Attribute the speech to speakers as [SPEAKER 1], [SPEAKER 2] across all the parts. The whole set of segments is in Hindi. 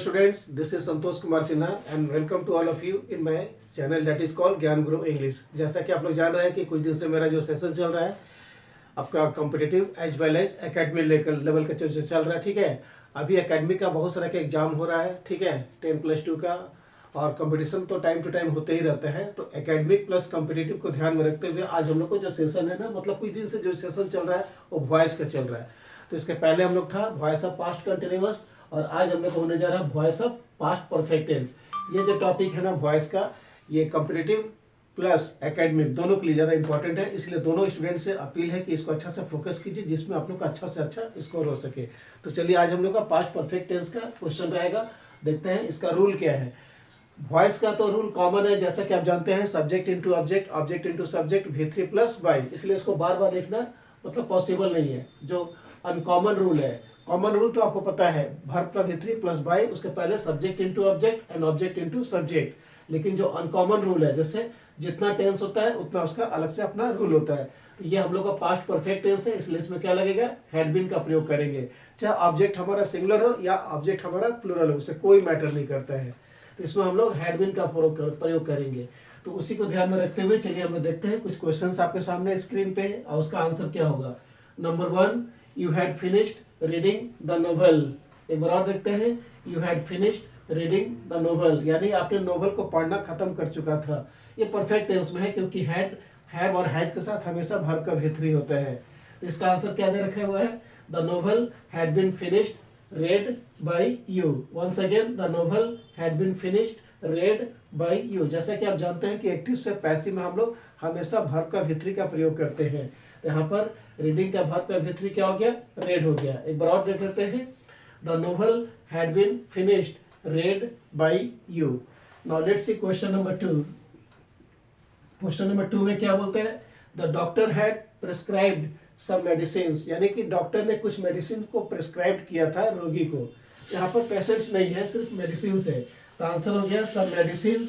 [SPEAKER 1] students, this is Santosh Kumar Sinha and welcome to all of you in my channel that is called ज्ञान गुरु इंग्लिश। जैसा कि आप लोग जान रहे हैं कि कुछ दिन से मेरा जो सेशन चल रहा है आपका competitive as well as academy level का जो चल रहा है, ठीक है। अभी एकेडमी का बहुत सारा का एग्जाम हो रहा है, ठीक है, 10+2 का, और कंपटीशन तो टाइम टू टाइम होते ही रहते हैं। तो एकेडमिक प्लस कॉम्पिटिटिव को ध्यान में रखते हुए आज हम लोग को जो सेशन है ना, मतलब कुछ दिन से जो सेशन चल रहा है वो वॉइस का चल रहा है। तो इसके पहले हम लोग था वॉइस ऑफ पास्ट कंटिन्यूअस और आज हम लोग को होने जा रहा है voice of past perfect tense. ये जो टॉपिक है ना वॉइस का, ये कॉम्पिटिटिव प्लस एकेडमिक दोनों के लिए ज़्यादा इंपॉर्टेंट है, इसलिए दोनों स्टूडेंट से अपील है कि इसको अच्छा से फोकस कीजिए जिसमें आप लोग का अच्छा से अच्छा स्कोर हो सके। तो चलिए आज हम लोग का पास्ट परफेक्ट टेंस का क्वेश्चन रहेगा, देखते हैं इसका रूल क्या है। वॉइस का तो रूल कॉमन है, जैसा कि आप जानते हैं, subject into object, object into subject, V3 + Y, इसलिए इसको बार बार लिखना मतलब पॉसिबल नहीं है। जो अनकॉमन रूल है, कॉमन रूल तो आपको पता है, वर्ब का V3 + Y, उसके पहले subject into object and object into subject. लेकिन जो अनकॉमन रूल है, जैसे जितना टेंस होता है उतना उसका अलग से अपना रूल होता है। तो ये हम लोग का पास्ट परफेक्ट टेंस है, इसलिए इसमें क्या लगेगा, हैड बीन का प्रयोग करेंगे। चाहे ऑब्जेक्ट हमारा सिंगुलर हो या ऑब्जेक्ट हमारा प्लूरल हो, उससे कोई मैटर नहीं करता है। तो इसमें हम लोग हैड बीन का प्रयोग करेंगे। तो उसी को ध्यान में रखते हुए चलिए हम लोग देखते हैं कुछ क्वेश्चंस आपके सामने स्क्रीन पे है और उसका आंसर क्या होगा। Number 1, you had finished reading the novel. एक बार और देखते हैं, you had finished reading the novel, यानी आपने नोवेल को पढ़ना खत्म कर चुका था। ये परफेक्ट टेंस में है क्योंकि हैड, हैव और हैज के साथ हमेशा वर्ब का V3 होता है। तो इसका आंसर क्या दे रखा हुआ है, the novel had been finished read by you। once again the novel had been finished read by you। जैसा कि आप जानते हैं कि एक्टिव से पैसिव में हम लोग हमेशा वर्ब का V3 का प्रयोग करते हैं। तो यहाँ पर रीडिंग का वर्ब का V3 क्या हो गया, read हो गया। एक बार और देख लेते हैं, the novel had been finished read by you। now let's see question number 2। Question number 2 में क्या बोलते हैं, the doctor had prescribed some medicine, यानी कि डॉक्टर ने कुछ मेडिसिन को प्रिस्क्राइब किया था रोगी को। यहाँ पर पेशेंट्स नहीं है, सिर्फ मेडिसिन है। तो आंसर हो गया some medicine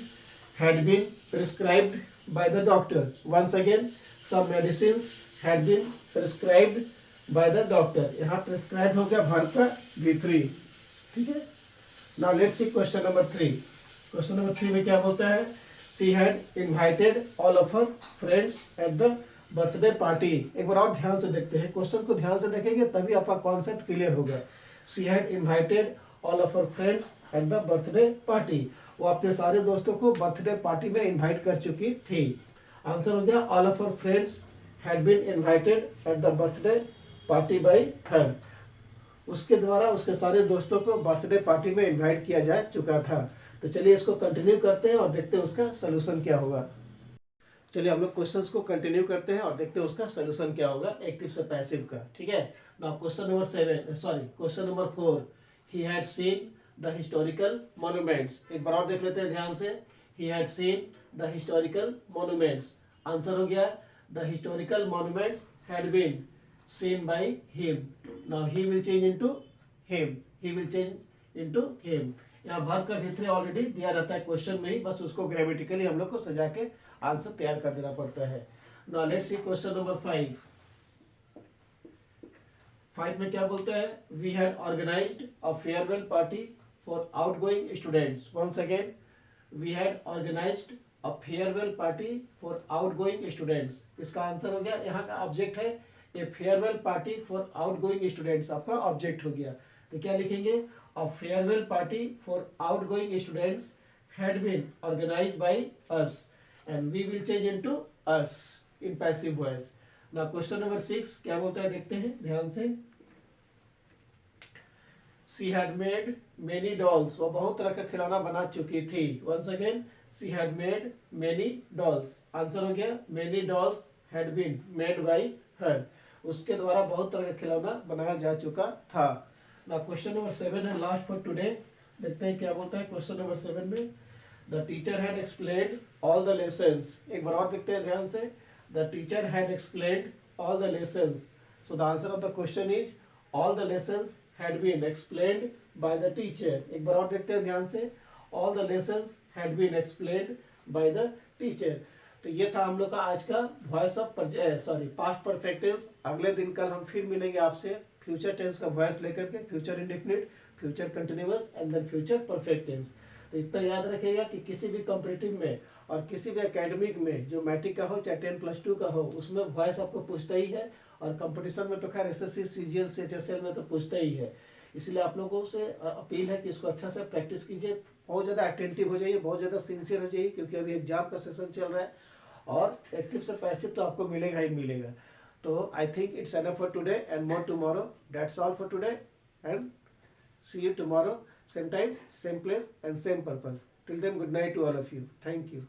[SPEAKER 1] had been prescribed by the doctor. Once again, some medicine had been prescribed by the doctor. यहाँ प्रिस्क्राइब हो गया वर्ब का V3, ठीक है। Now let's see question number 3। Question number 3 में क्या बोलता है, she had invited all of her friends at the birthday party। एक बार और ध्यान से देखते हैं, क्वेश्चन को ध्यान से देखेंगे तभी आपका कॉन्सेप्ट क्लियर होगा। she had invited all of her friends at the birthday party। वो अपने सारे दोस्तों को बर्थडे पार्टी में इनवाइट कर चुकी थी। आंसर हो गया all of her friends had been invited at the birthday party by her। उसके द्वारा उसके सारे दोस्तों को बर्थडे पार्टी में इनवाइट किया जा चुका था। तो चलिए इसको कंटिन्यू करते हैं और देखते हैं उसका सोल्यूशन क्या होगा। चलिए हम लोग क्वेश्चंस को कंटिन्यू करते हैं और देखते हैं उसका सोल्यूशन क्या होगा एक्टिव से पैसिव का, ठीक है। Now question number 4, he had seen the historical monuments. एक बार और देख लेते हैं ध्यान से, he had seen the historical monuments. Answer हो गया the historical monuments had been seen by him. Now he will change into him, he will change into him. यहाँ वर्ब का V3 ऑलरेडी दिया रहता है क्वेश्चन में ही, बस उसको ग्रामेटिकली हम लोग को सजा के आंसर तैयार कर देना पड़ता है। Now let's see question number 5। 5 में क्या बोलता है, we had organized a farewell party for outgoing students. Once again, we had organized a farewell party for outgoing students. इसका आंसर हो गया, यहाँ का ऑब्जेक्ट है a farewell party for outgoing students, आपका ऑब्जेक्ट हो गया। तो क्या लिखेंगे, a farewell party for outgoing students had been organized by us, and we will change into us in passive voice। now question number 6 क्या बोलता है देखते हैं ध्यान से, she had made many dolls। वो बहुत तरह का खिलौना बना चुकी थी। once again, she had made many dolls। Answer हो गया many dolls had been made by her। उसके द्वारा बहुत तरह का खिलौना बनाया जा चुका था। ना क्वेश्चन नंबर 7 है लास्ट फॉर टुडे, देखते हैं क्या बोलता है क्वेश्चन नंबर 7 में, the teacher had explained all the lessons. एक बार और देखते हैं ध्यान से, the teacher had explained all the lessons. So the answer of the question is all the lessons had been explained by the teacher. एक बार और देखते हैं ध्यान से, all the lessons had been explained by the teacher. तो ये था हम लोग का आज का voice of past perfect tense. अगले दिन कल हम फिर मिलेंगे आपसे फ्यूचर टेंस का वॉइस लेकर के, future indefinite. Future continuous and then future perfect tense. तो इतना याद रखिएगा कि किसी भी कॉम्पिटिटिव में और किसी भी एकेडमिक में, जो मैट्रिक का हो चाहे 10+2 का हो, उसमें वॉइस आपको पूछता ही है। और कंपटीशन में तो खैर एसएससी, सीजीएल, सीएचएसएल में तो पूछता ही है। इसलिए आप लोगों से अपील है कि इसको अच्छा से प्रैक्टिस कीजिए, बहुत ज़्यादा अटेंटिव हो जाइए, बहुत ज़्यादा सिंसियर हो जाइए, क्योंकि अभी एग्जाम का सेशन चल रहा है और एक्टिव से पैसिव तो आपको मिलेगा ही मिलेगा। तो I think it's enough for today and more tomorrow. That's all for today and see you tomorrow, same time, same place and same purpose. Till then, good night to all of you. Thank you.